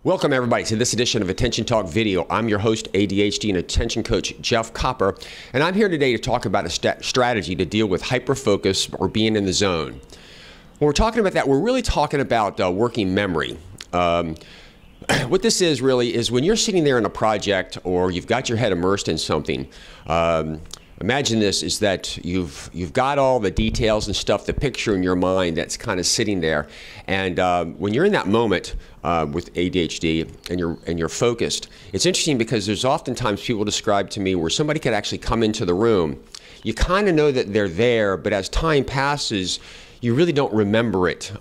Welcome everybody to this edition of Attention Talk Video. I'm your host, ADHD and attention coach Jeff Copper, and I'm here today to talk about a strategy to deal with hyperfocus or being in the zone. When we're talking about that, we're really talking about working memory. What this is really is when you're sitting there in a project or you've got your head immersed in something. Imagine this is that you've got all the details and stuff, the picture in your mind that's kind of sitting there, and when you're in that moment with ADHD and you're focused, it's interesting because there's oftentimes people describe to me where somebody could actually come into the room. You kind of know that they're there, but as time passes, you really don't remember it.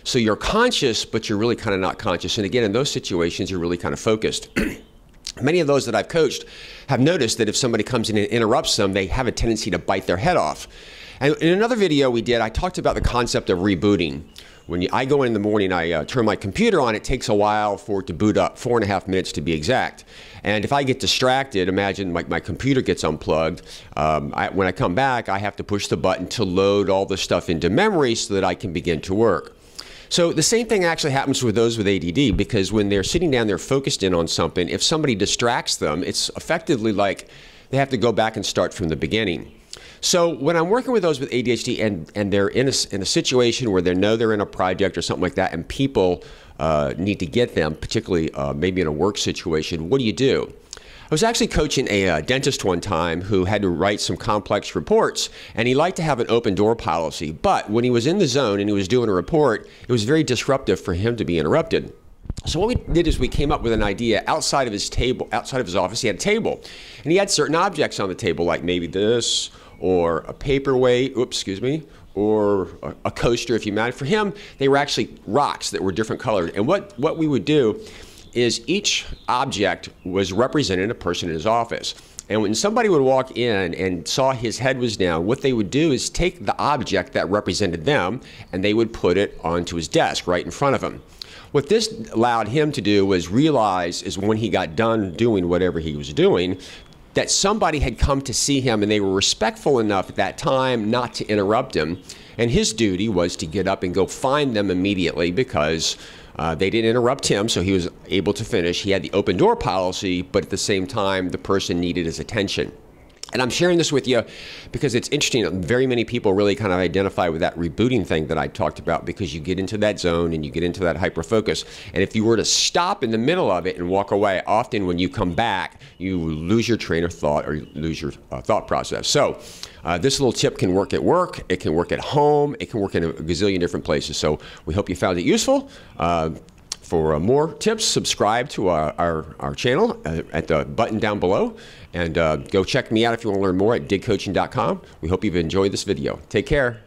So you're conscious, but you're really kind of not conscious. And again, in those situations, you're really kind of focused. Many of those that I've coached have noticed that if somebody comes in and interrupts them, they have a tendency to bite their head off. And in another video we did, I talked about the concept of rebooting. When I go in the morning, I turn my computer on, it takes a while for it to boot up, 4.5 minutes to be exact. And if I get distracted, imagine my computer gets unplugged. When I come back, I have to push the button to load all the stuff into memory so that I can begin to work. So the same thing actually happens with those with ADD, because when they're sitting down, they're focused in on something. If somebody distracts them, it's effectively like they have to go back and start from the beginning. So when I'm working with those with ADHD and they're in a situation where they know they're in a project or something like that and people need to get them, particularly maybe in a work situation, what do? I was actually coaching a dentist one time who had to write some complex reports, and he liked to have an open door policy. But when he was in the zone and he was doing a report, it was very disruptive for him to be interrupted. So what we did is we came up with an idea outside of his table, outside of his office. He had a table, and he had certain objects on the table, like maybe this, or a paperweight, or a coaster, if you mind. For him, they were actually rocks that were different colored. And what we would do is each object was representing a person in his office. And when somebody would walk in and saw his head was down, what they would do is take the object that represented them and they would put it onto his desk right in front of him. What this allowed him to do was realize is when he got done doing whatever he was doing, that somebody had come to see him and they were respectful enough at that time not to interrupt him. And his duty was to get up and go find them immediately because they didn't interrupt him, so he was able to finish. He had the open door policy, but at the same time, the person needed his attention. And I'm sharing this with you because it's interesting. Very many people really kind of identify with that rebooting thing that I talked about, because you get into that zone and you get into that hyperfocus. And if you were to stop in the middle of it and walk away, often when you come back, you lose your train of thought or you lose your thought process. So this little tip can work at work, it can work at home, it can work in a gazillion different places. So we hope you found it useful. For more tips, subscribe to our channel at the button down below, and go check me out if you want to learn more at digcoaching.com. We hope you've enjoyed this video. Take care.